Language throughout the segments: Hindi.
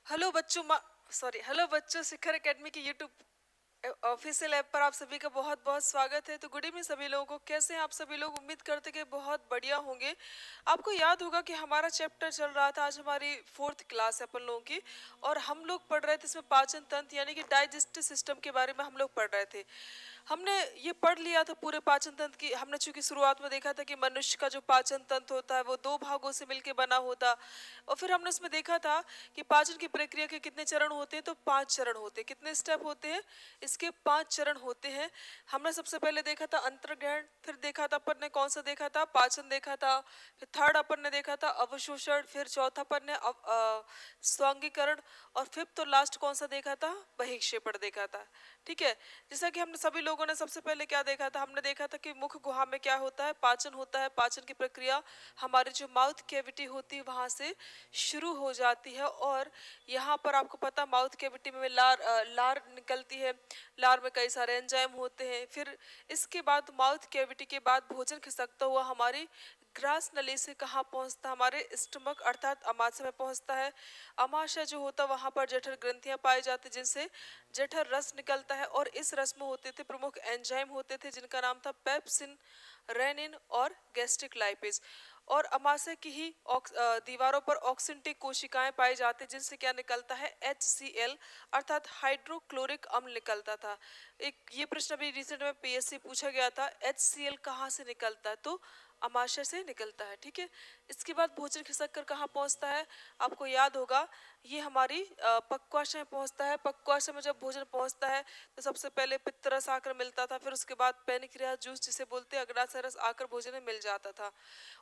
हेलो बच्चों हेलो बच्चों, शिखर एकेडमी की यूट्यूब ऑफिशियल ऐप पर आप सभी का बहुत बहुत स्वागत है। तो गुड इवनिंग सभी लोगों को। कैसे हैं आप सभी लोग? उम्मीद करते कि बहुत बढ़िया होंगे। आपको याद होगा कि हमारा चैप्टर चल रहा था, आज हमारी 4th क्लास है अपन लोगों की, और हम लोग पढ़ रहे थे इसमें पाचन तंत्र यानी कि डाइजेस्टिव सिस्टम के बारे में हम लोग पढ़ रहे थे। हमने ये पढ़ लिया था पूरे पाचन तंत्र की। हमने चूंकि शुरुआत में देखा था कि मनुष्य का जो पाचन तंत्र होता है वो 2 भागों से मिलकर बना होता, और फिर हमने उसमें देखा था कि पाचन की प्रक्रिया के कितने चरण होते हैं। तो 5 चरण होते हैं। कितने स्टेप होते हैं इसके? 5 चरण होते हैं। हमने सबसे पहले देखा था अंतर्ग्रहण, फिर देखा था अपन ने कौन सा देखा था, पाचन देखा था, फिर थर्ड अपन ने देखा था अवशोषण, फिर चौथा अपन ने स्वांगीकरण, और फिफ्थ और लास्ट कौन सा देखा था? बहिक्षेपण देखा था। ठीक है। जैसा कि हमने सभी लोगों ने सबसे पहले क्या देखा था, हमने देखा था कि मुख गुहा में क्या होता है, पाचन होता है। पाचन की प्रक्रिया हमारी जो माउथ कैविटी होती है वहां से शुरू हो जाती है, और यहाँ पर आपको पता माउथ कैविटी में लार निकलती है। लार में कई सारे एंजाइम होते हैं। फिर इसके बाद माउथ कैविटी के बाद भोजन खिसकता हुआ हमारी ग्रास नली से कहाँ पहुंचता है? हमारे स्टमक अर्थात अमाशय में पहुंचता है। अमाशय जो होता है वहां पर जठर ग्रंथियां पाई जाती जिनसे जठर रस निकलता है, और इस रस में होते थे प्रमुख एंजाइम होते थे जिनका नाम था पेप्सिन, रेनिन और गैस्ट्रिक लाइपेज। और अमाशय की ही दीवारों पर ऑक्सिनटिक कोशिकाएं पाई जाती जिनसे क्या निकलता है? HCl अर्थात हाइड्रोक्लोरिक अम्ल निकलता था। एक ये प्रश्न अभी रिसेंट में PSC पूछा गया था, HCl कहाँ से निकलता है? तो अमाशय से निकलता है। ठीक है। इसके बाद भोजन खिसक कर कहाँ पहुंचता है? आपको याद होगा ये हमारी पक्वाशय में पहुंचता है। पक्वाशय में जब भोजन पहुंचता है तो सबसे पहले पित्तरस आकर मिलता था, फिर उसके बाद पैनक्रियास जूस जिसे बोलते हैं अग्नाशय रस आकर भोजन में मिल जाता था।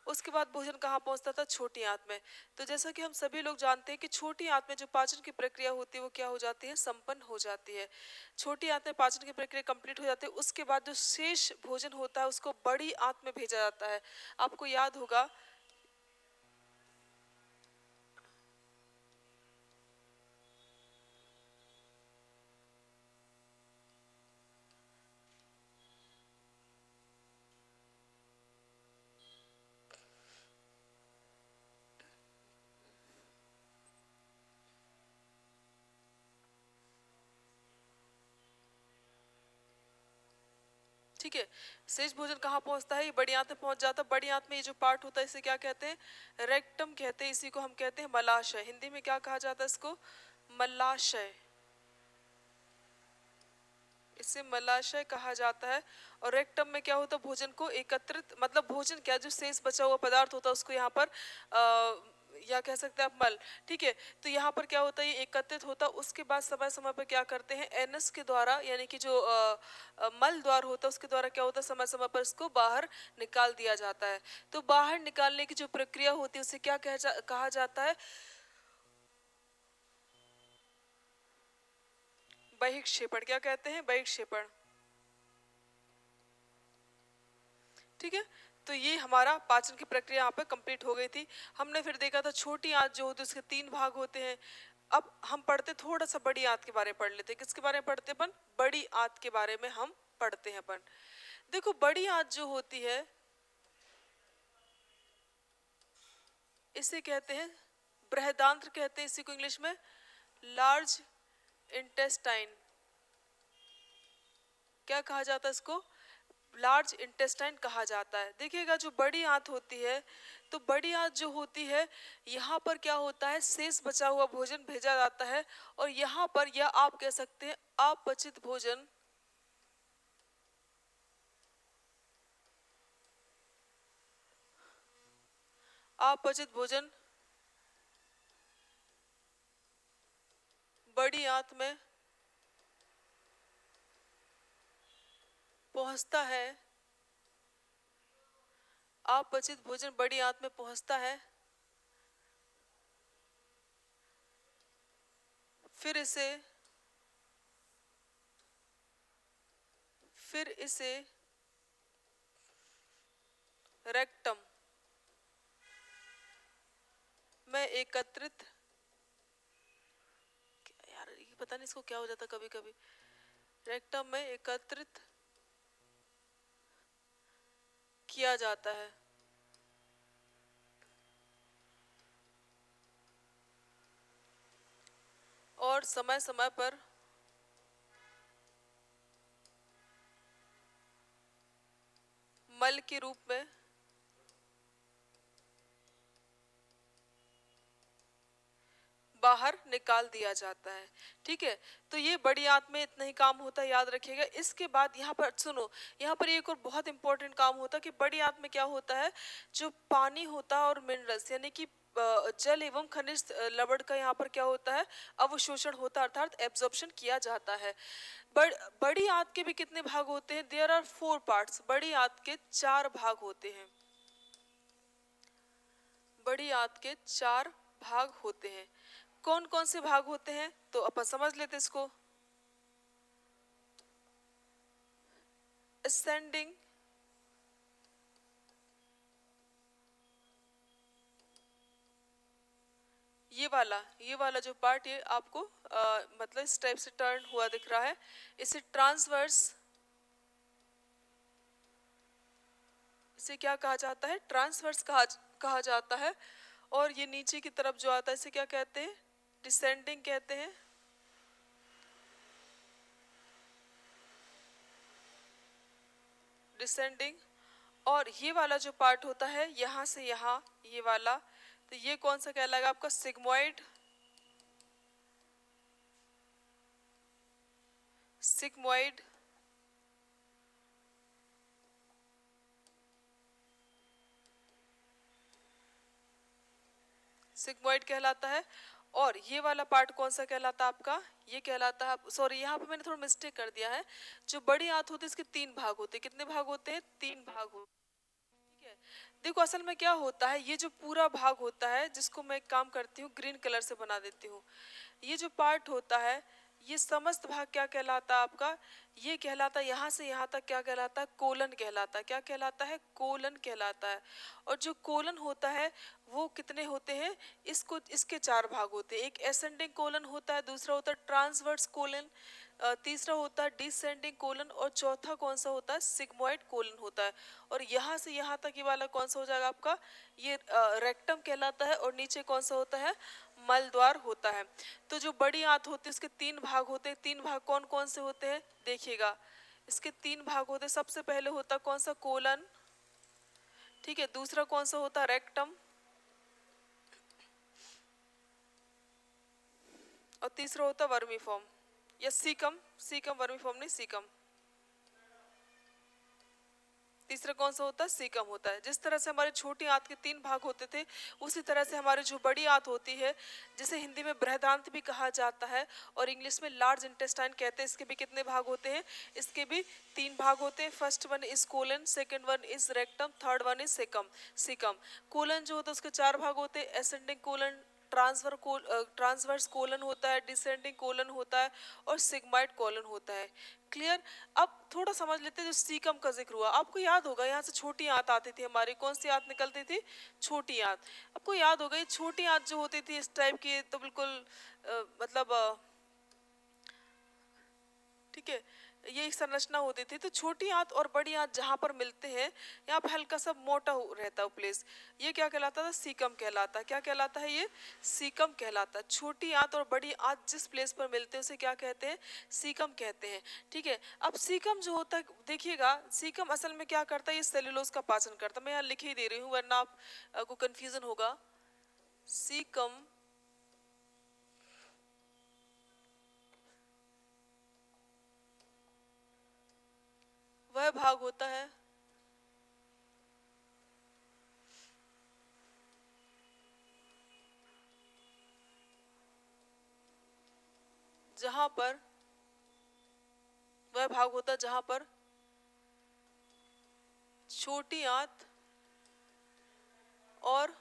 उसके बाद भोजन कहाँ पहुंचता था? छोटी आंत में। तो जैसा कि हम सभी लोग जानते हैं कि छोटी आंत में जो पाचन की प्रक्रिया होती है वो क्या हो जाती है? संपन्न हो जाती है। छोटी आंत में पाचन की प्रक्रिया कंप्लीट हो जाती है। उसके बाद जो शेष भोजन होता है उसको बड़ी आंत में भेजा जाता है। आपको याद होगा ठीक है। शेष भोजन कहाँ पहुंचता है? ये बड़ी आंत में पहुंच जाता है। बड़ी आंत में ये जो पार्ट होता है इसे क्या कहते हैं? रेक्टम कहते हैं। इसी को हम कहते हैं मलाशय। हिंदी में क्या कहा जाता है इसको? मलाशय। इसे मलाशय कहा जाता है। और रेक्टम में क्या होता है? भोजन को एकत्रित, मतलब भोजन क्या जो शेष बचा हुआ पदार्थ होता है उसको यहाँ पर या कह सकते हैं आप मल। ठीक है। तो यहाँ पर क्या होता है? ये एकत्रित होता है। उसके बाद समय समय पर क्या करते हैं? एनस के द्वारा यानी कि जो मल द्वार होता है उसके द्वारा क्या होता है? समय समय पर इसको बाहर निकाल दिया जाता है। तो बाहर निकालने की जो प्रक्रिया होती है उसे क्या कहा जाता है? बहिक्षेपण। क्या कहते हैं? बहिक्षेपण। ठीक है। तो ये हमारा पाचन की प्रक्रिया यहाँ पे कंप्लीट हो गई थी। हमने फिर देखा था छोटी आंत जो होती है उसके 3 भाग होते हैं। अब हम पढ़ते थोड़ा सा बड़ी आंत के बारे में पढ़ लेते हैं। किसके बारे में पढ़ते अपन? बड़ी आंत के बारे में हम पढ़ते हैं अपन। देखो बड़ी आंत जो होती है इसे कहते हैं बृहदांत्र कहते हैं। इसी को इंग्लिश में लार्ज इंटेस्टाइन क्या कहा जाता है? इसको लार्ज इंटेस्टाइन कहा जाता है। देखिएगा जो बड़ी आंत होती है, तो बड़ी आंत जो होती है यहाँ पर क्या होता है? शेष बचा हुआ भोजन भेजा जाता है, और यहाँ पर या आप कह सकते हैं अपचित भोजन अपचित भोजन बड़ी आंत में पहुंचता है। अपचित भोजन बड़ी आंत में पहुंचता है। फिर इसे फिर इसे रेक्टम में एकत्रित, यार ये पता नहीं इसको क्या हो जाता कभी कभी, रेक्टम में एकत्रित किया जाता है। और समय समय पर मल के रूप में बाहर निकाल दिया जाता है। ठीक है, तो ये बड़ी आंत में इतना ही काम होता है, याद रखिएगा। इसके बाद यहाँ पर सुनो, यहाँ पर एक और बहुत इंपॉर्टेंट काम होता है कि बड़ी आंत में क्या होता है, जो पानी होता है और मिनरल्स यानी कि जल एवं खनिज लवण का यहाँ पर क्या होता है, अवशोषण होता है, अर्थात एब्जॉर्प्शन किया जाता है। बड़ी आंत के भी कितने भाग होते हैं? There are 4 parts. बड़ी आंत के 4 भाग होते हैं। बड़ी आंत के 4 भाग होते हैं। कौन कौन से भाग होते हैं तो अपन समझ लेते इसको। असेंडिंग, ये वाला जो पार्ट, ये आपको मतलब इस टाइप से टर्न हुआ दिख रहा है, इसे ट्रांसवर्स, इसे क्या कहा जाता है? ट्रांसवर्स कहा जाता है। और ये नीचे की तरफ जो आता है इसे क्या कहते हैं? डिसेंडिंग कहते हैं। डिसेंडिंग। और ये वाला जो पार्ट होता है यहां से यहां, ये वाला, तो ये कौन सा कहलाएगा आपका? सिग्मोइड। सिग्मोइड। सिग्मोइड कहलाता है। और ये वाला पार्ट कौन सा कहलाता है आपका? ये कहलाता है, सॉरी यहाँ पे मैंने थोड़ा मिस्टेक कर दिया है। जो बड़ी आंत होती है इसके 3 भाग होते हैं। कितने भाग होते हैं? 3 भाग होते हैं। ठीक है, देखो असल में क्या होता है, ये जो पूरा भाग होता है, जिसको मैं एक काम करती हूँ ग्रीन कलर से बना देती हूँ, ये जो पार्ट होता है, ये समस्त भाग क्या कहलाता है आपका? ये कहलाता है यहाँ से यहाँ तक क्या कहलाता है? कोलन कहलाता है। क्या कहलाता है? कोलन कहलाता है। और जो कोलन होता है वो कितने होते हैं? इसको इसके 4 भाग होते हैं। एक एसेंडिंग कोलन होता है, दूसरा होता है ट्रांसवर्स कोलन, तीसरा होता है डिसेंडिंग कोलन, और चौथा कौन सा होता है? सिग्मोइड कोलन होता है। और यहाँ से यहाँ तक ये वाला कौन सा हो जाएगा आपका? ये रेक्टम कहलाता है। और नीचे कौन सा होता है? मलद्वार होता है। तो जो बड़ी आंत होती है उसके 3 भाग होते हैं। 3 भाग कौन कौन से होते हैं? देखिएगा, इसके 3 भाग होते हैं। सबसे पहले होता कौन सा? कोलन। ठीक है, दूसरा कौन सा होता? रेक्टम। और तीसरा होता वर्मीफॉर्म या सीकम। सीकम, वर्मीफॉर्म नहीं, सीकम। तीसरा कौन सा होता है? सीकम होता है। जिस तरह से हमारे छोटी आंत के 3 भाग होते थे, उसी तरह से हमारी जो बड़ी आंत होती है, जिसे हिंदी में बृहदांत भी कहा जाता है और इंग्लिश में लार्ज इंटेस्टाइन कहते हैं, इसके भी कितने भाग होते हैं? इसके भी 3 भाग होते हैं। First one is colon, second one is rectum, third one is caecum. Caecum colon जो होता है उसके 4 भाग होते हैं। एसेंडिंग कोलन, ट्रांसवर्स कोलन होता है, डिसेंडिंग कोलन होता है, और सिग्माइड कोलन होता है। क्लियर? अब थोड़ा समझ लेते हैं। जो सीकम का जिक्र हुआ, आपको याद होगा यहाँ से छोटी आंत आती थी हमारी। कौन सी आंत निकलती थी? छोटी आंत। आपको याद होगा ये छोटी आंत जो होती थी इस टाइप की, तो बिल्कुल मतलब ठीक है, ये एक संरचना होती थी। तो छोटी आंत और बड़ी आंत जहां पर मिलते हैं, यहाँ पे हल्का सा मोटा रहता है प्लेस, ये क्या कहलाता था? सीकम कहलाता है। क्या कहलाता है? ये सीकम कहलाता है। छोटी आंत और बड़ी आंत जिस प्लेस पर मिलते हैं उसे क्या कहते हैं? सीकम कहते हैं। ठीक है, अब सीकम जो होता है, देखिएगा सीकम असल में क्या करता है? ये सेल्यूलोज का पाचन करता है। मैं यहाँ लिख ही दे रही हूँ वरना आपको कंफ्यूजन होगा। सीकम वह भाग होता है जहां पर, वह भाग होता है जहां पर छोटी आंत और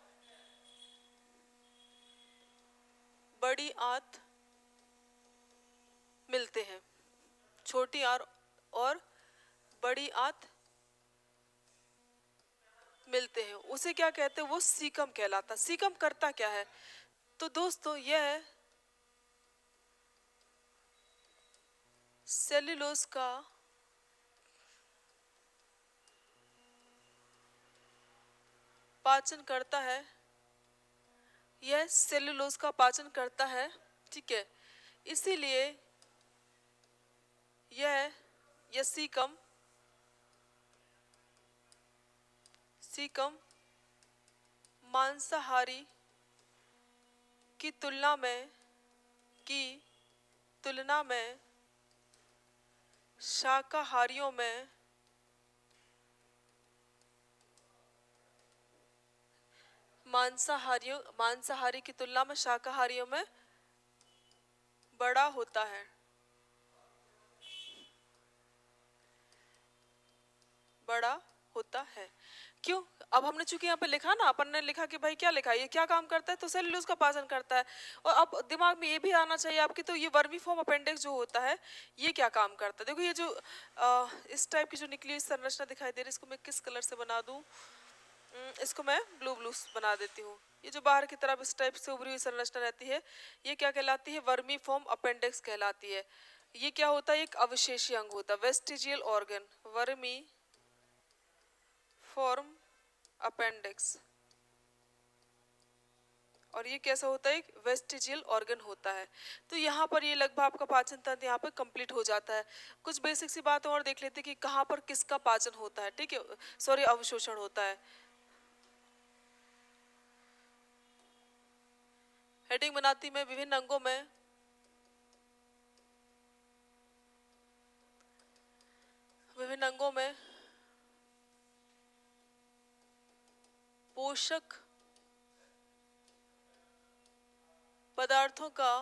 बड़ी आंत मिलते हैं। छोटी आंत और बड़ी आंत मिलते हैं, उसे क्या कहते हैं? वो सीकम कहलाता। सीकम करता क्या है? तो दोस्तों यह सेल्यूलोज का पाचन करता है। यह सेल्यूलोज का पाचन करता है। ठीक है, इसीलिए यह सीकम मांसाहारी की तुलना में शाकाहारियों में मांसाहारी की तुलना में शाकाहारियों में बड़ा होता है। बड़ा होता है क्यों? अब हमने चूंकि यहाँ पे लिखा ना, अपन ने लिखा कि भाई क्या लिखा है, ये क्या काम करता है, तो सेल्यूलोज का पाचन करता है। और अब दिमाग में ये भी आना चाहिए आपकी, तो ये वर्मी फॉर्म अपेंडिक्स जो होता है ये क्या काम करता है। देखो ये जो इस टाइप की जो निकली हुई संरचना दिखाई दे रही है, इसको मैं किस कलर से बना दूं? इसको मैं ब्लू बना देती हूँ। ये जो बाहर की तरफ इस टाइप से उभरी हुई संरचना रहती है, ये क्या कहलाती है? वर्मी फॉर्म अपेंडिक्स कहलाती है। ये क्या होता है? एक अवशेषीय अंग होता है, vestigial organ, vermi form appendix. और ये कैसा होता है? एक वेस्टिजियल ऑर्गन होता है। तो यहाँ पर ये लगभग आपका पाचन तंत्र यहाँ पर कंप्लीट हो जाता है। कुछ बेसिक सी बातें और देख लेते हैं कि कहाँ पर किसका पाचन होता है, ठीक है, सॉरी अवशोषण होता है। हेडिंग बनाती मैं विभिन्न अंगों में पोषक पदार्थों का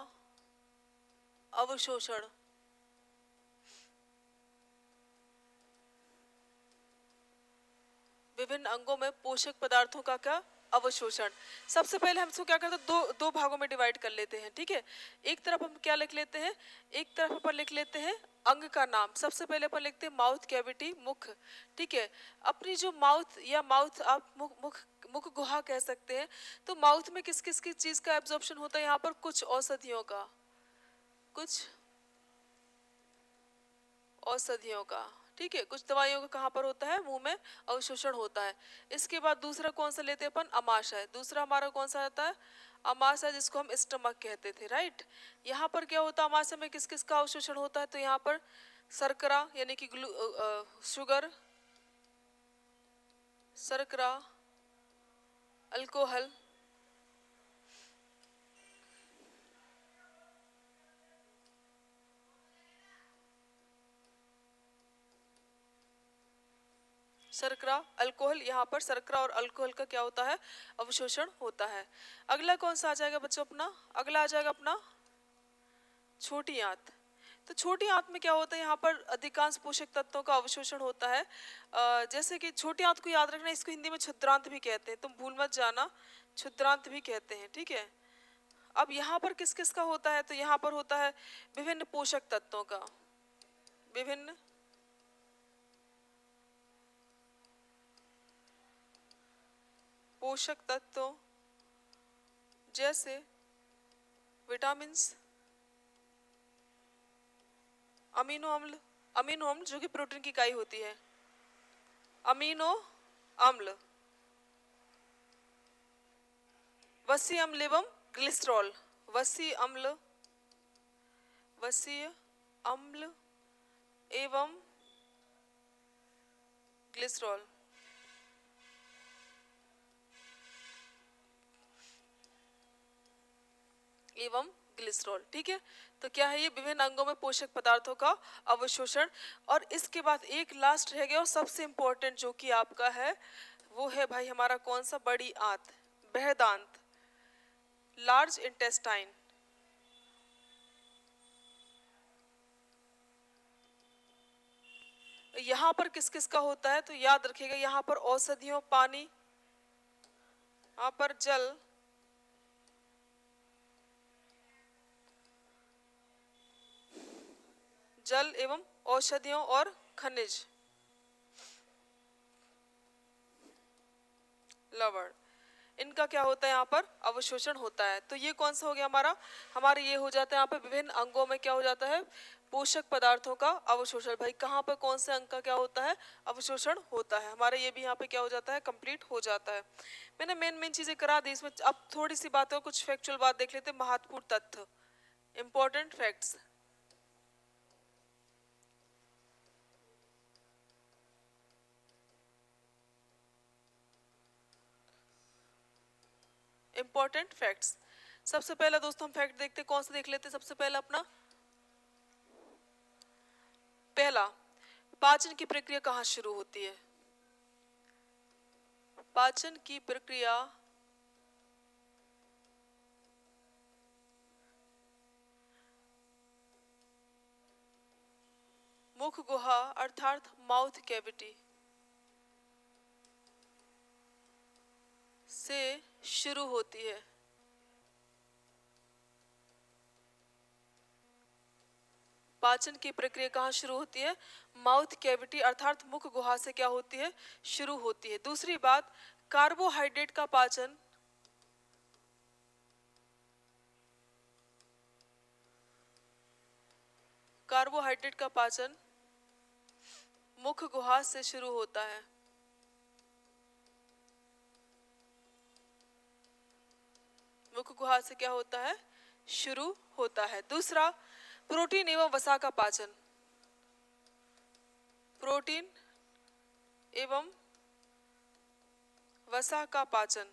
अवशोषण। विभिन्न अंगों में पोषक पदार्थों का क्या? अवशोषण। सबसे पहले हम इसको क्या करते हैं? दो भागों में डिवाइड कर लेते हैं, ठीक है। एक तरफ हम क्या लिख लेते हैं? एक तरफ अपन लिख लेते हैं अंग का नाम। सबसे पहले अपन लिखते हैं माउथ कैविटी, मुख, ठीक है। अपनी जो माउथ या माउथ आप मुख गुहा कह सकते हैं। तो माउथ में किस किस की चीज का एब्जॉर्प्शन होता है? यहाँ पर कुछ औषधियों का, ठीक है, कुछ दवाइयों का कहाँ पर होता है? मुंह में अवशोषण होता है। इसके बाद दूसरा कौन सा लेते हैं अपन? अमाशय। दूसरा हमारा कौन सा आता है? अमाशय, जिसको हम स्टमक कहते थे, राइट। यहाँ पर क्या होता है? अमाशय में किस किस का अवशोषण होता है? तो यहाँ पर शर्करा यानी कि शर्करा, अल्कोहल, शर्करा, अल्कोहल। यहाँ पर शर्करा और अल्कोहल का क्या होता है? अवशोषण होता है। अगला कौन सा आ जाएगा बच्चों अपना? अगला आ जाएगा अपना छोटी आंत। तो छोटी आंत में क्या होता है? यहाँ पर अधिकांश पोषक तत्वों का अवशोषण होता है। जैसे कि छोटी आंत को याद रखना, इसको हिंदी में क्षुद्रांत भी कहते हैं, तुम भूल मत जाना, क्षुद्रांत भी कहते हैं, ठीक है। अब यहाँ पर किस किस का होता है? तो यहाँ पर होता है विभिन्न पोषक तत्वों का, विभिन्न पोषक तत्वों जैसे विटामिन, अमीनो अम्ल जो कि प्रोटीन की इकाई होती है, अमीनो अम्ल, वसीय अम्ल एवं ग्लिसरॉल, वसीय अम्ल एवं ग्लिसरॉल। ठीक है। तो क्या है? ये विभिन्न अंगों में पोषक पदार्थों का अवशोषण। और इसके बाद एक लास्ट रह गया और सबसे इंपॉर्टेंट जो कि आपका है, वो है भाई हमारा कौन सा? बड़ी आंत, बृहदांत, लार्ज इंटेस्टाइन। यहाँ पर किस किस का होता है? तो याद रखिएगा, यहाँ पर औषधियों, पानी, यहाँ पर जल एवं औषधियों और खनिज, लवण, इनका क्या होता है? यहाँ पर अवशोषण होता है। तो ये कौन सा हो गया हमारा? हमारे ये हो जाता है यहाँ पे विभिन्न अंगों में क्या हो जाता है? पोषक पदार्थों का अवशोषण। भाई कहाँ पर कौन से अंग का क्या होता है? अवशोषण होता है। हमारा ये भी यहाँ पे क्या हो जाता है? कंप्लीट हो जाता है। मैंने मेन चीजें करा दी इसमें। अब थोड़ी सी बातें और कुछ फैक्चुअल बात देख लेते हैं, महत्वपूर्ण तथ्य इंपॉर्टेंट फैक्ट्स। Important facts. सबसे पहला दोस्तों हम फैक्ट देखते हैं, कौन सा देख लेते हैं सबसे पहला अपना। पहला, पाचन की प्रक्रिया कहाँ शुरू होती है? पाचन की प्रक्रिया मुख गुहा अर्थात माउथ कैविटी से शुरू होती है। पाचन की प्रक्रिया कहाँ शुरू होती है? माउथ कैविटी अर्थात मुख गुहा से क्या होती है? शुरू होती है। दूसरी बात, कार्बोहाइड्रेट का पाचन कार्बोहाइड्रेट का पाचन मुख गुहा से शुरू होता है। मुख गुहा से क्या होता है? शुरू होता है। दूसरा, प्रोटीन एवं वसा का पाचन। प्रोटीन एवं वसा का पाचन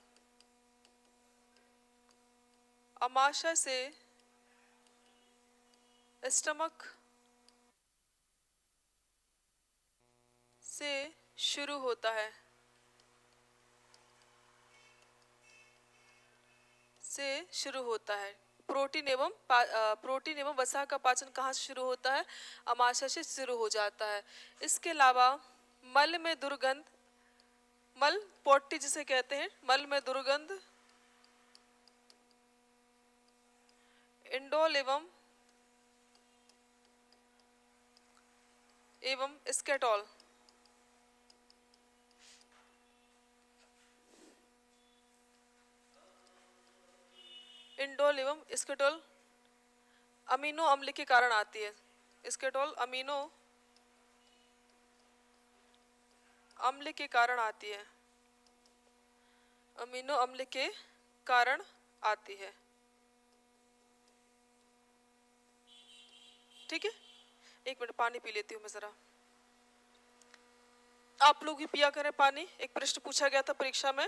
अमाशय से स्टमक से शुरू होता है। से शुरू होता है। प्रोटीन एवं वसा का पाचन कहाँ से शुरू होता है? अमाशय से शुरू हो जाता है। इसके अलावा मल में दुर्गंध, मल पोटी जिसे कहते हैं, मल में दुर्गंध, इंडोल एवं स्केटॉल इंडोल एवं स्केटोल अमीनो अम्ल के कारण आती है। स्केटोल अमीनो अम्ल के कारण आती है। अमीनो अम्ल के कारण आती है। ठीक है, एक मिनट पानी पी लेती हूँ मैं जरा। आप लोग भी पिया करें पानी। एक प्रश्न पूछा गया था परीक्षा में,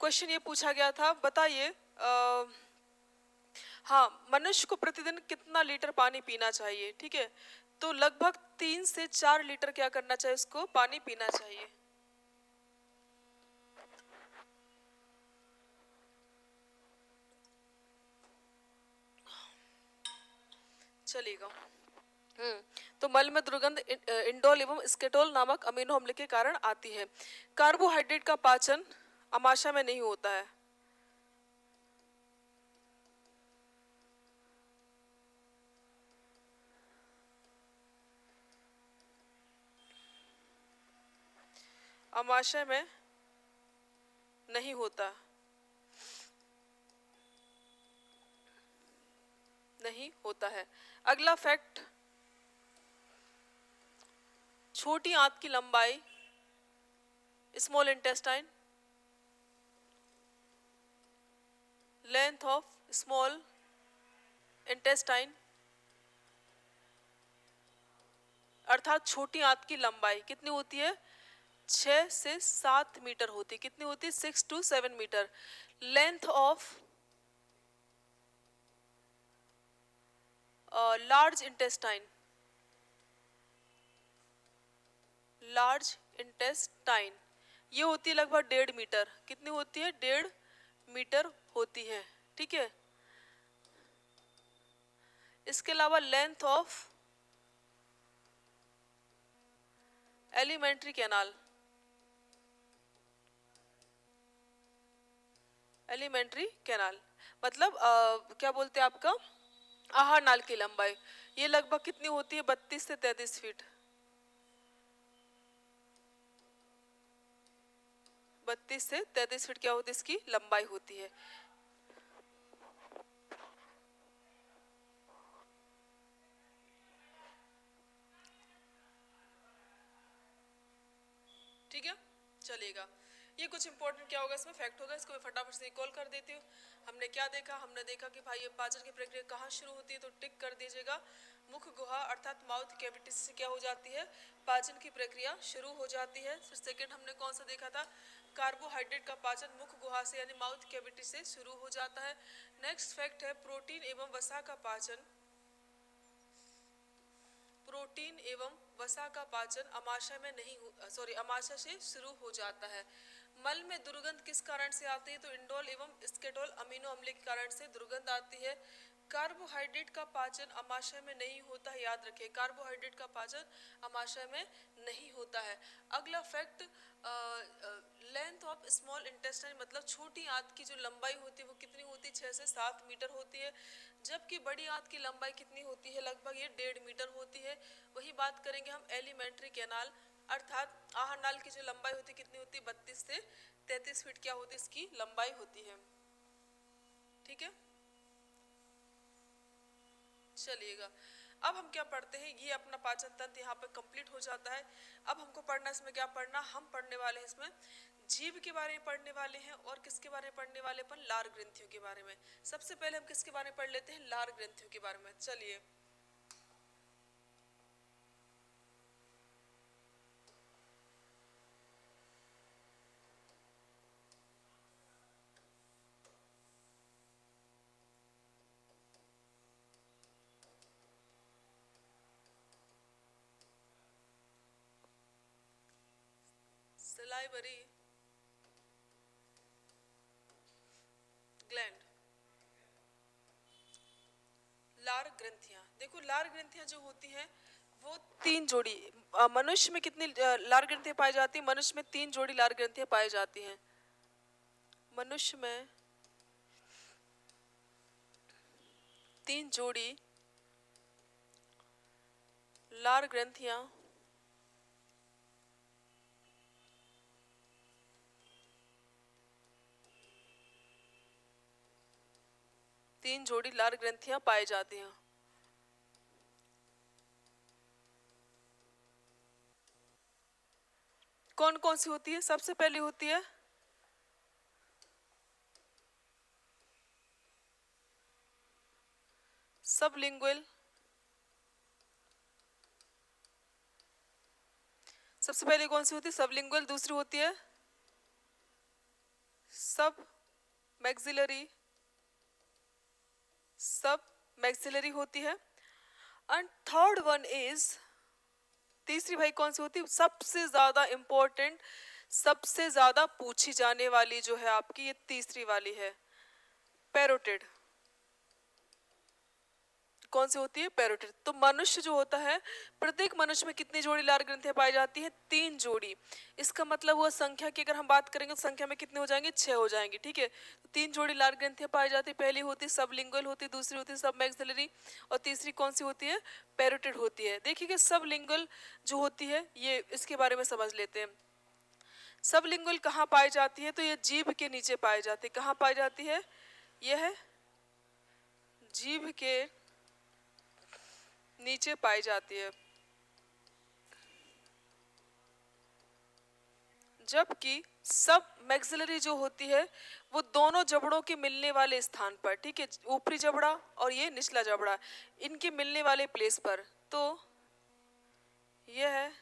क्वेश्चन ये पूछा गया था, बताइए हाँ, मनुष्य को प्रतिदिन कितना लीटर पानी पीना चाहिए? ठीक है, तो लगभग 3 से 4 लीटर क्या करना चाहिए? उसको पानी पीना चाहिए। चलेगा। तो मल में दुर्गंध इंडोल एवं स्केटोल नामक अमीनो अम्ल के कारण आती है। कार्बोहाइड्रेट का पाचन अमाशय में नहीं होता है। अमाशय में नहीं होता, नहीं होता है। अगला फैक्ट, छोटी आंत की लंबाई, small intestine, length of small intestine अर्थात छोटी आंत की लंबाई कितनी होती है? 6 से 7 मीटर होती है। कितनी होती है? 6 to 7 मीटर। Length of large intestine, large intestine ये होती है लगभग 1.5 मीटर। कितनी होती है? 1.5 मीटर होती है। ठीक है, इसके अलावा length of alimentary canal, alimentary canal मतलब क्या बोलते हैं आपका, आहार नाल की लंबाई, ये लगभग कितनी होती है? 32 से 33 फीट। 32 से 33 फीट क्या होती है? इसकी लंबाई होती है। ठीक है, चलेगा। ये कुछ इंपॉर्टेंट क्या होगा इसमें फैक्ट होगा, इसको मैं फटाफट से रिकॉल कर देती हूँ। हमने क्या देखा, हमने देखा कि भाई ये पाचन की प्रक्रिया कहाँ शुरू होती है, तो टिक कर दीजिएगा, मुख गुहा अर्थात माउथ कैविटी से क्या हो जाती है, पाचन की प्रक्रिया शुरू हो जाती है। फिर सेकंड हमने कौन सा देखा था, कार्बोहाइड्रेट का पाचन मुख गुहा से यानी माउथ कैविटी से शुरू हो जाता है। नेक्स्ट फैक्ट है प्रोटीन एवं वसा का पाचन, प्रोटीन एवं वसा का पाचन अमाशय में नहीं अमाशय से शुरू हो जाता है। मल में दुर्गंध किस कारण से आती है, तो इंडोल एवं स्केटोल अमीनो अम्ल के कारण से दुर्गंध आती है। कार्बोहाइड्रेट का पाचन अमाशय में नहीं होता है, याद रखिए कार्बोहाइड्रेट का पाचन अमाशय में नहीं होता है। अगला fact, length of small intestine मतलब छोटी आंत की जो लंबाई होती है वो कितनी होती है, 6 से 7 मीटर होती है, जबकि बड़ी आंत की लंबाई कितनी होती है, लगभग ये 1.5 मीटर होती है। वही बात करेंगे हम एलिमेंट्री कैनाल अर्थात आहार नाल की जो लंबाई होती है कितनी होती है, 32 से 33 फीट क्या होती है इसकी लंबाई होती है। ठीक है, चलिएगा अब हम क्या पढ़ते हैं, ये अपना पाचन तंत्र यहाँ पे कंप्लीट हो जाता है। अब हमको पढ़ना, इसमें क्या पढ़ना, हम पढ़ने वाले हैं इसमें जीभ के बारे में पढ़ने वाले हैं, और किसके बारे में पढ़ने वाले अपन, लार ग्रंथियों के बारे में। सबसे पहले हम किसके बारे में पढ़ लेते हैं, लार ग्रंथियों के बारे में। चलिए सलाइवरी ग्लैंड, लार ग्रंथियां, देखो लार ग्रंथियां जो होती हैं वो 3 जोड़ी, मनुष्य में कितनी लार ग्रंथियां पाई जाती हैं, मनुष्य में 3 जोड़ी लार ग्रंथियां पाई जाती हैं। मनुष्य में 3 जोड़ी लार ग्रंथियां लार ग्रंथियां पाई जाती हैं। कौन कौन सी होती है, सबसे पहली होती है सबलिंगुअल, सबसे पहले कौन सी होती है, सबलिंगुअल। दूसरी होती है सब मैक्सिलरी, सब मैक्सिलरी होती है। एंड थर्ड वन इज, तीसरी भाई कौन सी होती है, सबसे ज्यादा इंपॉर्टेंट, सबसे ज्यादा पूछी जाने वाली जो है आपकी, ये तीसरी वाली है पैरोटिड। कौन सी होती है, पैरोटिड। तो मनुष्य जो होता है, प्रत्येक मनुष्य में कितनी जोड़ी लार ग्रंथियां पाई जाती है, 3 जोड़ी। इसका मतलब हुआ संख्या की अगर हम बात करेंगे तो संख्या में कितने हो जाएंगे, 6 हो जाएंगे। ठीक है, तो 3 जोड़ी लार ग्रंथियां पाई जाती है, पहली होती है सबलिंगुअल होती है, दूसरी होती है सब मैक्सिलरी, और तीसरी कौन सी होती है, पैरोटिड होती है। देखिए सबलिंगुअल जो होती है, ये इसके बारे में समझ लेते हैं। सबलिंगुअल कहाँ पाई जाती है, तो ये जीभ के नीचे पाई जाती है। कहाँ पाई जाती है, यह है जीभ के नीचे पाई जाती है, जबकि सब मैक्सिलरी जो होती है वो दोनों जबड़ों के मिलने वाले स्थान पर, ठीक है, ऊपरी जबड़ा और ये निचला जबड़ा, इनके मिलने वाले प्लेस पर। तो यह है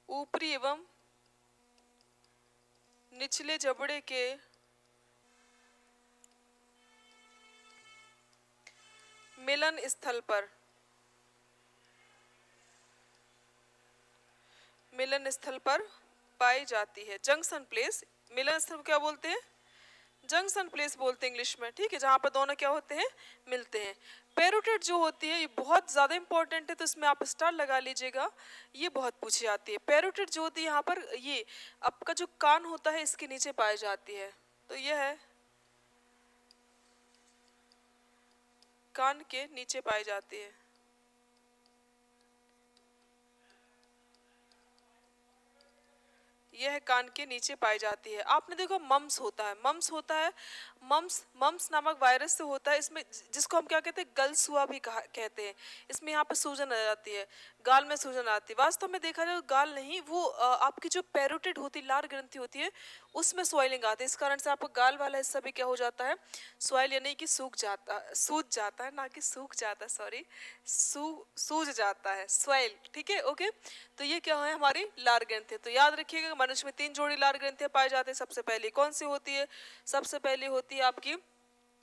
ऊपरी एवं निचले जबड़े के मिलन स्थल पर, मिलन स्थल पर पाई जाती है। जंक्शन प्लेस, मिलन स्थल को क्या बोलते हैं, जंक्शन प्लेस बोलते हैं इंग्लिश में। ठीक है, जहाँ पर दोनों क्या होते हैं, मिलते हैं। पैरोटिड जो होती है ये बहुत ज़्यादा इंपॉर्टेंट है, तो इसमें आप स्टार लगा लीजिएगा, ये बहुत पूछी जाती है। पैरोटिड जो होती है यहाँ पर, ये आपका जो कान होता है इसके नीचे पाई जाती है। तो यह है कान के नीचे पाई जाती है। यह कान के नीचे पाई जाती है। आपने देखो मम्स होता है, मम्स होता है, मम्स मम्स नामक वायरस से होता है। इसमें जिसको हम क्या कहते हैं, गलसुआ भी कहते हैं। इसमें यहाँ पे सूजन आ जाती है। गाल में सूजन आती। वास्तव में देखा जाए तो गाल नहीं, वो आपकी जो पैरोटिड होती, लार ग्रंथि होती है, उसमें स्वेलिंग आती है। इस कारण से आपका गाल वाला हिस्सा भी क्या हो जाता है, स्वेल यानी कि सूख जाता, सूज जाता है, ना कि सूख जाता, सॉरी, सूज जाता है, स्वेल। ठीक है, ओके। तो ये क्या है, हमारी लार ग्रंथि। तो याद रखिएगा मनुष्य में 3 जोड़ी लार ग्रंथियां पाई जाती है। सबसे पहली कौन सी होती है, सबसे पहली होती है आपकी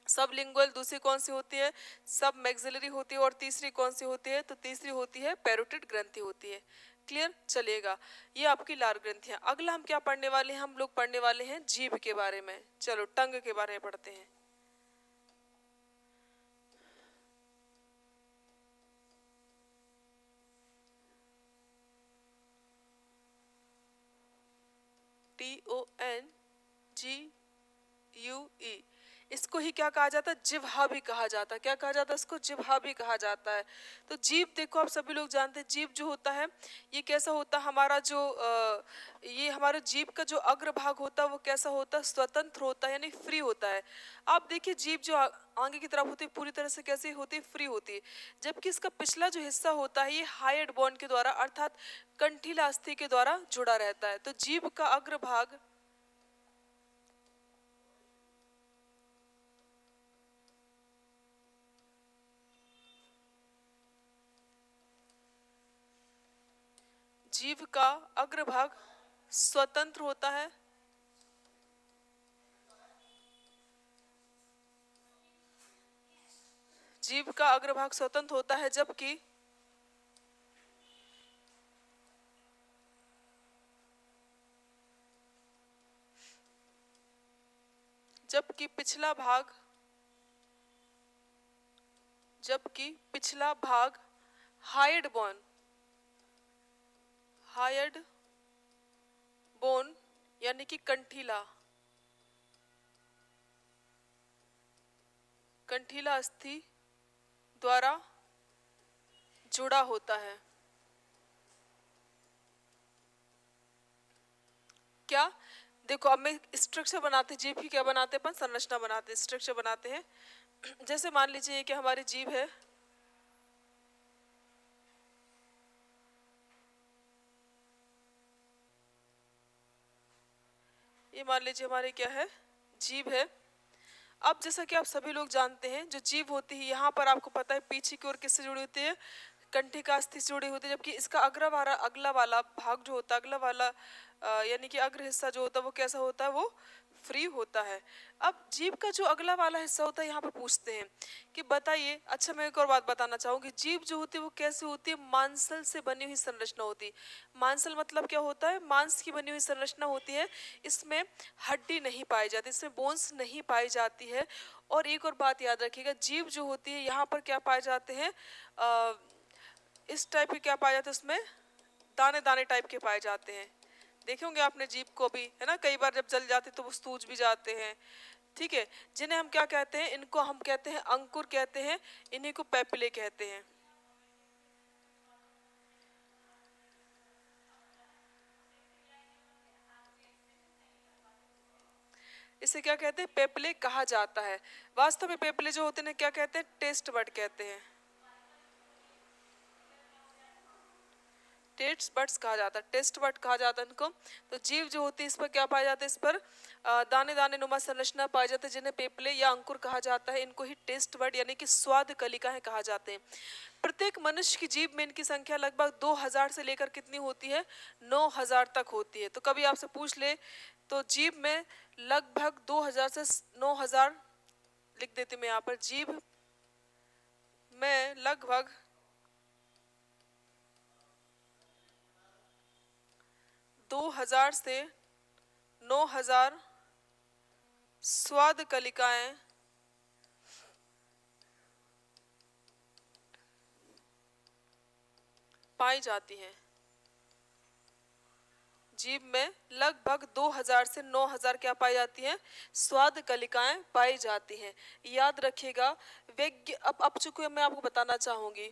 सब लिंगुअल, दूसरी कौन सी होती है, सब मैक्सिलरी होती है, और तीसरी कौन सी होती है, तो तीसरी होती है पैरोटिड ग्रंथि होती है। क्लियर, चलेगा। ये आपकी लार ग्रंथियां। अगला हम क्या पढ़ने वाले हैं, हम लोग पढ़ने वाले हैं जीभ के बारे में। चलो टंग के बारे में पढ़ते हैं। TONGUE, इसको ही क्या कहा जाता है, जिह्वा भी कहा जाता है। क्या कहा जाता है इसको, जिह्वा भी कहा जाता है। तो जीभ देखो, आप सभी लोग जानते हैं जीभ जो होता है ये कैसा होता है, हमारा जो ये हमारे जीभ का जो अग्रभाग होता है वो कैसा होता है, स्वतंत्र होता है, यानी फ्री होता है। आप देखिए जीभ जो आगे की तरफ होती है पूरी तरह से कैसी होती है, फ्री होती है। जबकि इसका पिछला जो हिस्सा होता है ये हाइड बॉन्ड के द्वारा अर्थात कंठीला अस्थि के द्वारा जुड़ा रहता है। तो जीभ का अग्रभाग, जीभ का अग्रभाग स्वतंत्र होता है, जीभ का अग्रभाग स्वतंत्र होता है, जबकि पिछला भाग हाइड बोन यानी कि कंठीला अस्थि द्वारा जुड़ा होता है। क्या, देखो अब मैं स्ट्रक्चर बनाते, जीभ की क्या बनाते हैं अपन, संरचना बनाते, स्ट्रक्चर बनाते हैं। जैसे मान लीजिए कि हमारी जीभ है, ये मान लीजिए हमारी क्या है, जीभ है। अब जैसा कि आप सभी लोग जानते हैं जो जीभ होती है यहाँ पर आपको पता है पीछे की ओर किससे जुड़ी होती है, कंठिका अस्थि से जुड़ी होती है। जबकि इसका अगला वाला भाग जो होता है, अगला वाला यानी कि अग्र हिस्सा जो होता है वो कैसा होता है, वो फ्री होता है। अब जीभ का जो अगला वाला हिस्सा होता है यहाँ पर पूछते हैं कि बताइए, अच्छा मैं एक और बात बताना चाहूँगी, जीभ जो होती है वो कैसी होती है, मांसल से बनी हुई संरचना होती है। मांसल मतलब क्या होता है, मांस की बनी हुई संरचना होती है, इसमें हड्डी नहीं पाई जाती, इसमें बोन्स नहीं पाई जाती है। और एक और बात याद रखिएगा, जीभ जो होती है यहाँ पर क्या पाए जाते हैं, इस टाइप के क्या पाए जाते हैं, उसमें दाने दाने टाइप के पाए जाते हैं। देखे होंगे आपने जीभ को भी, है ना, कई बार जब जल जाते तो वो सूज भी जाते हैं। ठीक है, जिन्हें हम क्या कहते हैं, इनको हम कहते हैं अंकुर कहते हैं, इन्हीं को पेपिले कहते हैं। इसे क्या कहते हैं, पेपले कहा जाता है। वास्तव में पेपले जो होते हैं क्या कहते हैं, टेस्ट बड कहते हैं, टेस्ट बड्स कहा जाता है, टेस्ट बड कहा जाता है इनको। तो जीव जो होती है इस पर क्या पाया जाता है, इस पर दाने दाने नुमा संरचना पाई जाती है, जिन्हें पेपले या अंकुर कहा जाता है। इनको ही टेस्ट बड यानी कि स्वाद कलिकाएं कहा जाते हैं। प्रत्येक मनुष्य की जीभ में इनकी संख्या लगभग 2000 से लेकर कितनी होती है, 9000 तक होती है। तो कभी आपसे पूछ ले तो जीभ में लगभग 2000 से 9000 लिख देती मैं यहाँ पर, जीभ में लगभग 2000 से 9000 स्वाद कलिकाएं पाई जाती हैं। जीभ में लगभग 2000 से 9000 क्या पाई जाती हैं, स्वाद कलिकाएं पाई जाती हैं। याद रखिएगा। अब चूंकि मैं आपको बताना चाहूंगी,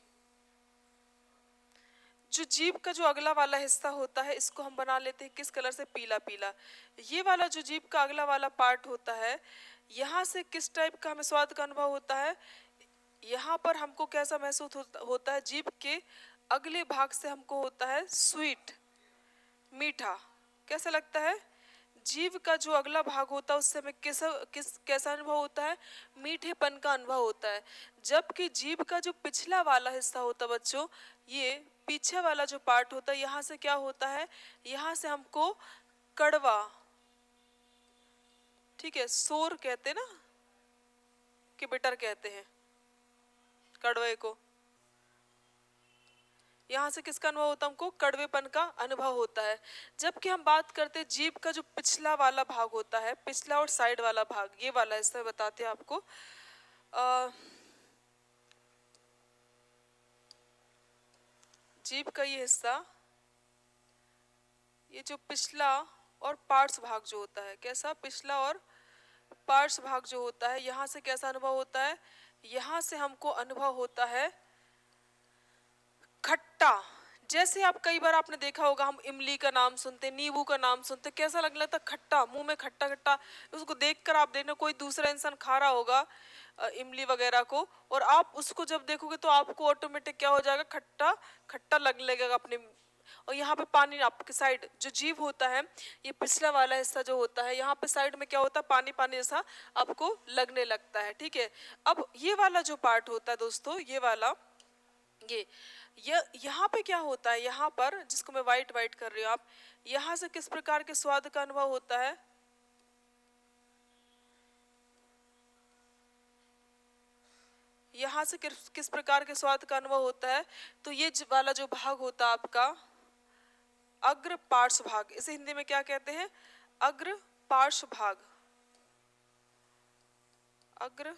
जो जीभ का जो अगला वाला हिस्सा होता है इसको हम बना लेते हैं किस कलर से, पीला पीला। ये वाला जो जीभ का अगला वाला पार्ट होता है, यहाँ से किस टाइप का हमें स्वाद का अनुभव होता है, यहाँ पर हमको कैसा महसूस होता है, जीभ के अगले भाग से हमको होता है स्वीट, मीठा। कैसा लगता है? जीभ का जो अगला भाग होता है उससे हमें कैसा अनुभव होता है? मीठेपन का अनुभव होता है। जबकि जीभ का जो पिछला वाला हिस्सा होता है बच्चों, ये पीछे वाला जो पार्ट होता है, यहाँ से क्या होता है? यहाँ से हमको कड़वा, ठीक है, सोर कहते हैं ना, कि बिटर कहते हैं कड़वे को। यहाँ से किसका अनुभव होता है? हमको कड़वेपन का अनुभव होता है। जबकि हम बात करते हैं जीभ का जो पिछला वाला भाग होता है, पिछला और साइड वाला भाग, ये वाला हिस्सा बताते हैं आपको। जीभ का ये हिस्सा, ये जो पिछला और पार्श्व भाग जो होता है, कैसा? पिछला और पार्श्व भाग जो होता है, यहाँ से कैसा अनुभव होता है? यहाँ से हमको अनुभव होता है खट्टा। जैसे आप कई बार आपने देखा होगा, हम इमली का नाम सुनते, नींबू का नाम सुनते, कैसा लगने लगता? खट्टा, मुंह में खट्टा खट्टा। उसको देखकर आप देखना, कोई दूसरा इंसान खा रहा होगा इमली वगैरह को, और आप उसको जब देखोगे तो आपको ऑटोमेटिक क्या हो जाएगा? खट्टा खट्टा लगने लगेगा अपने। और यहाँ पे पानी, आपके साइड जो जीभ होता है, ये पिछला वाला हिस्सा जो होता है, यहाँ पे साइड में क्या होता है? पानी पानी जैसा आपको लगने लगता है, ठीक है। अब ये वाला जो पार्ट होता है दोस्तों, ये वाला, ये यहाँ पे क्या होता है? यहाँ पर जिसको मैं वाइट वाइट कर रही हूँ, आप यहाँ से किस प्रकार के स्वाद का अनुभव होता है? यहाँ से किस प्रकार के स्वाद का अनुभव होता है? तो ये वाला जो भाग होता है आपका अग्र पार्श्व भाग, इसे हिंदी में क्या कहते हैं? अग्र पार्श्व भाग, अग्र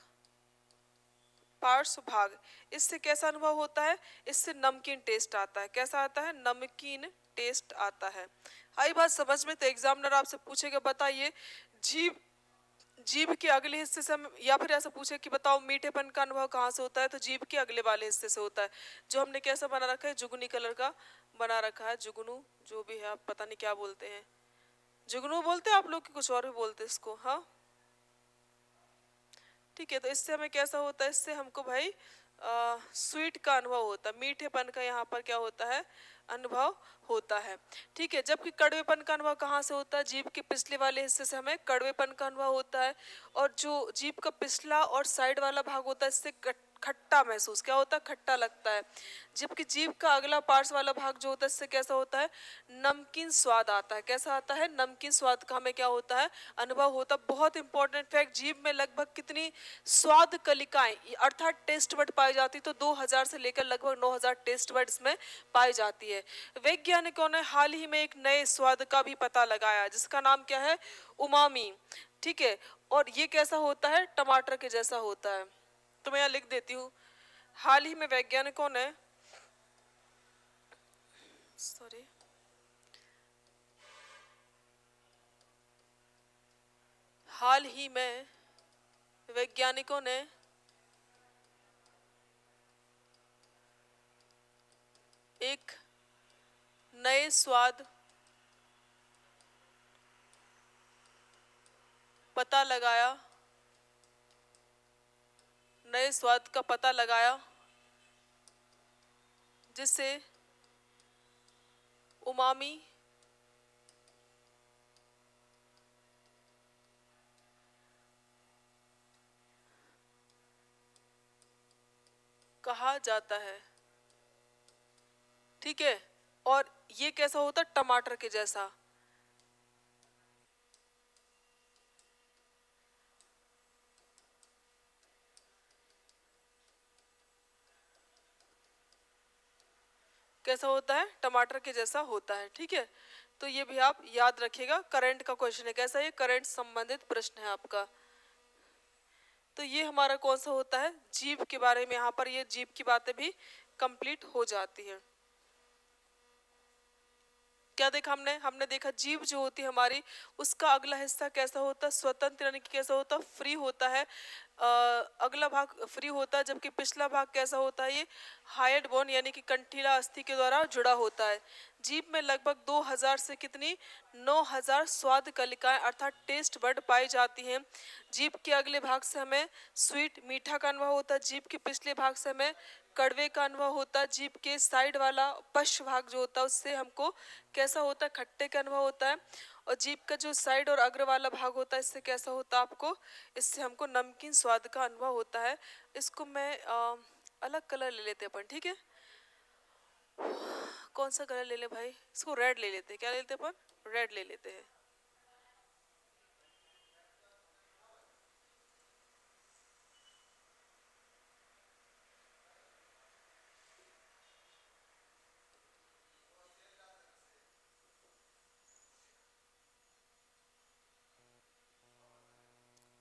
पार्श्व भाग। इससे कैसा अनुभव होता है? इससे नमकीन टेस्ट आता है। कैसा आता है? नमकीन टेस्ट आता है। आई बात समझ में? तो एग्जामिनर आपसे पूछेगा, बताइए जीभ जीभ के अगले हिस्से से हम, या फिर ऐसा पूछे कि बताओ मीठेपन का अनुभव कहाँ से होता है, तो जीभ के अगले वाले हिस्से से होता है, जो हमने कैसा बना रखा है? जुगनी कलर का बना रखा है, जुगनू जो भी है, आप पता नहीं क्या बोलते हैं, जुगनू बोलते हैं आप लोग, कि कुछ और भी बोलते हैं इसको? हाँ, ठीक है। तो इससे हमें कैसा होता है? इससे हमको भाई स्वीट का अनुभव होता है, मीठेपन का यहाँ पर क्या होता है? अनुभव होता है, ठीक है। जबकि कड़वेपन का अनुभव कहाँ से होता है? जीभ के पिछले वाले हिस्से से हमें कड़वेपन का अनुभव होता है। और जो जीभ का पिछला और साइड वाला भाग होता है, इससे खट्टा महसूस, क्या होता है? खट्टा लगता है। जबकि जीभ का अगला पार्श्व वाला भाग जो होता है, इससे कैसा होता है? नमकीन स्वाद आता है। कैसा आता है? नमकीन स्वाद का हमें क्या होता है? अनुभव होता है। बहुत इंपॉर्टेंट फैक्ट, जीभ में लगभग कितनी स्वाद कलिकाएं अर्थात टेस्ट बड पाई जाती? तो 2000 से लेकर लगभग 9000 टेस्ट बड इसमें पाई जाती है। वैज्ञानिकों ने हाल ही में एक नए स्वाद का भी पता लगाया, जिसका नाम क्या है? उमामी, ठीक है। और ये कैसा होता है? टमाटर के जैसा होता है। तो मैं यहाँ लिख देती हूँ, हाल ही में वैज्ञानिकों ने, सॉरी, हाल ही में वैज्ञानिकों ने एक नए स्वाद पता लगाया, नए स्वाद का पता लगाया, जिसे उमामी कहा जाता है, ठीक है। और ये कैसा होता है? टमाटर के जैसा। कैसा होता है? टमाटर के जैसा होता है, ठीक है। तो ये भी आप याद रखिएगा, करंट का क्वेश्चन है। कैसा? ये करंट संबंधित प्रश्न है आपका। तो ये हमारा कौन सा होता है? जीभ के बारे में। यहाँ पर ये जीभ की बातें भी कंप्लीट हो जाती है। क्या देखा हमने? हमने देखा जीभ जो होती है हमारी, उसका अगला हिस्सा कैसा होता है? स्वतंत्र, यानी कि कैसा होता है? फ्री होता है। अगला भाग फ्री होता है। जबकि पिछला भाग कैसा होता है? ये हायड बोन, यानी कि कंठीला अस्थि के द्वारा जुड़ा होता है। जीभ में लगभग 2000 से कितनी 9000 स्वाद कलिकाएं अर्थात टेस्ट बड पाई जाती हैं। जीभ के अगले भाग से हमें स्वीट मीठा का अनुभव होता है। जीभ के पिछले भाग से हमें कड़वे का अनुभव होता है। जीभ के साइड वाला पश्च भाग जो होता है उससे हमको कैसा होता है, खट्टे का अनुभव होता है। और जीभ का जो साइड और अग्र वाला भाग होता है इससे कैसा होता है आपको, इससे हमको नमकीन स्वाद का अनुभव होता है। इसको मैं अलग कलर ले लेते हैं अपन, ठीक है। कौन सा कलर ले ले भाई, इसको रेड ले लेते हैं। क्या ले लेते हैं अपन, रेड ले लेते हैं।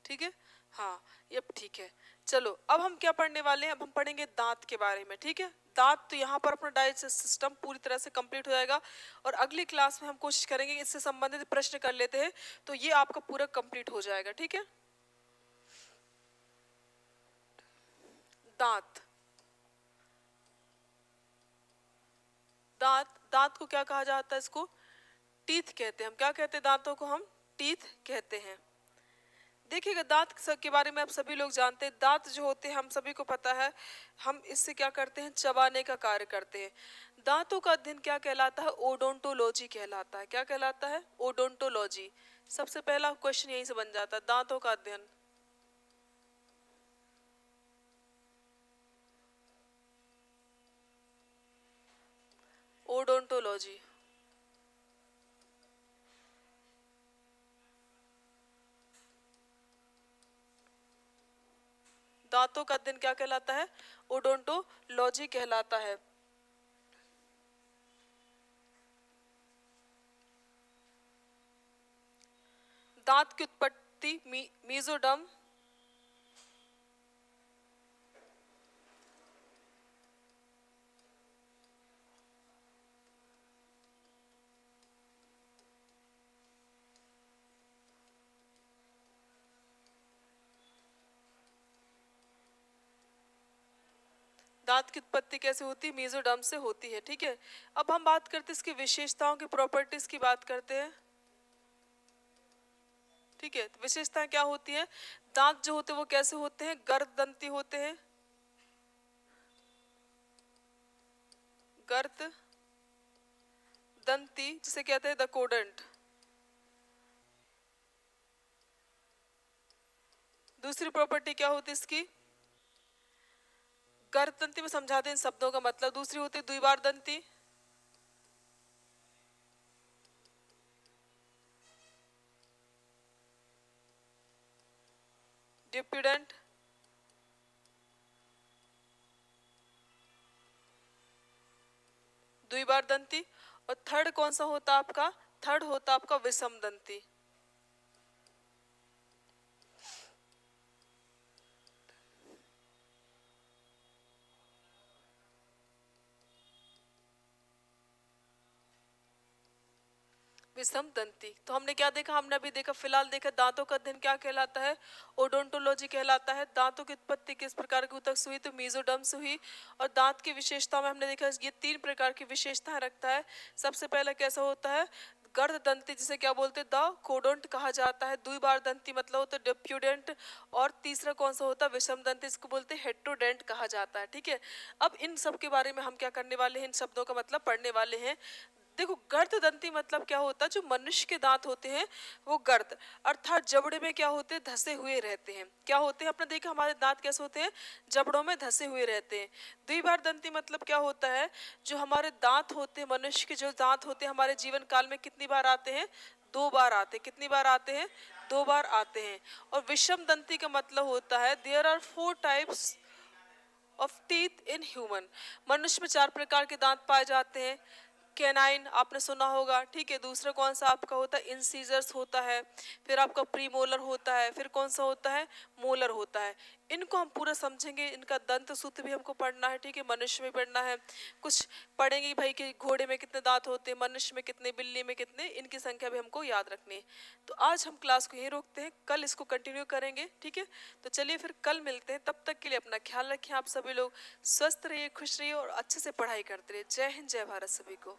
ठीक है, हाँ ये ठीक है। चलो अब हम क्या पढ़ने वाले हैं, अब हम पढ़ेंगे दांत के बारे में, ठीक है। दांत, तो यहाँ पर अपना डाइजेस्ट सिस्टम पूरी तरह से कंप्लीट हो जाएगा और अगली क्लास में हम कोशिश करेंगे कि इससे संबंधित प्रश्न कर लेते हैं, तो ये आपका पूरा कंप्लीट हो जाएगा, ठीक है। दांत, दांत, दांत को क्या कहा जाता है, इसको टीथ कहते हैं। हम क्या कहते हैं, दांतों को हम टीथ कहते हैं। देखिएगा दांत के बारे में आप सभी लोग जानते हैं। दांत जो होते हैं हम सभी को पता है, हम इससे क्या करते हैं, चबाने का कार्य करते हैं। दांतों का अध्ययन क्या कहलाता है, ओडोंटोलॉजी कहलाता है। क्या कहलाता है, ओडोंटोलॉजी। सबसे पहला क्वेश्चन यहीं से बन जाता है, दांतों का अध्ययन। ओडोंटोलॉजी, दांतों का अध्ययन क्या कहलाता है, ओडोंटोलॉजी कहलाता है। दांत की उत्पत्ति मीजोडर्म, दांत की उत्पत्ति कैसे होती है, मीजोडर्म से होती है, ठीक है। अब हम बात करते हैं इसकी विशेषताओं की, प्रॉपर्टीज की बात करते हैं, ठीक है। विशेषताएं क्या होती है, दांत जो होते हैं वो कैसे होते हैं, गर्द दंती होते हैं, गर्द दंती जिसे कहते हैं द कोडेंट। दूसरी प्रॉपर्टी क्या होती है इसकी, गर्द दंती में समझाते हैं इन शब्दों का मतलब। दूसरी होती है द्विबार दंती, डिप्यूडेंट, द्विबार दंती। और थर्ड कौन सा होता है आपका, थर्ड होता है आपका विषम दंती। विषम दंती। तो हमने क्या देखा, हमने अभी देखा, फिलहाल देखा दांतों का अध्ययन क्या कहलाता है, ओडोंटोलॉजी कहलाता है। दांतों की उत्पत्ति किस प्रकार की उत्तक से हुई, तो मीजोडर्म से हुई। और दांत की विशेषता में हमने देखा ये 3 प्रकार की विशेषताएं रखता है। सबसे पहला कैसा होता है, गर्द दंती जिसे क्या बोलते हैं, द कोडोंट कहा जाता है। द्विबार दंती मतलब होता है डिप्यूडेंट। और तीसरा कौन सा होता है, विषम दंती, इसको बोलते हैं हेट्रोडेंट कहा जाता है, ठीक है। अब इन सब के बारे में हम क्या करने वाले हैं, इन शब्दों का मतलब पढ़ने वाले हैं। देखो गर्द दंती मतलब क्या होता है, जो मनुष्य के दांत होते हैं वो गर्द अर्थात जबड़े में क्या होते हैं, धसे हुए रहते हैं। क्या होते हैं, आपने देखा हमारे दांत कैसे होते हैं, जबड़ों में धसे हुए रहते हैं। द्विबार दंती मतलब क्या होता है, जो हमारे दांत होते हैं, मनुष्य के जो दांत होते हैं हमारे जीवन काल में कितनी बार आते हैं, 2 बार आते हैं। कितनी बार आते हैं, 2 बार आते हैं। और विषम दंती का मतलब होता है there are 4 types of teeth in human. मनुष्य में 4 प्रकार के दांत पाए जाते हैं। कैनाइन आपने सुना होगा, ठीक है। दूसरा कौन सा आपका होता है, इंसीजर्स होता है। फिर आपका प्रीमोलर होता है। फिर कौन सा होता है, मोलर होता है। इनको हम पूरा समझेंगे, इनका दंत सूत्र भी हमको पढ़ना है, ठीक है। मनुष्य में पढ़ना है, कुछ पढ़ेंगे भाई कि घोड़े में कितने दांत होते हैं, मनुष्य में कितने, बिल्ली में कितने, इनकी संख्या भी हमको याद रखनी है। तो आज हम क्लास को यहीं रोकते हैं, कल इसको कंटिन्यू करेंगे, ठीक है। तो चलिए फिर कल मिलते हैं, तब तक के लिए अपना ख्याल रखें। आप सभी लोग स्वस्थ रहिए, खुश रहिए और अच्छे से पढ़ाई करते रहिए। जय हिंद, जय भारत सभी को।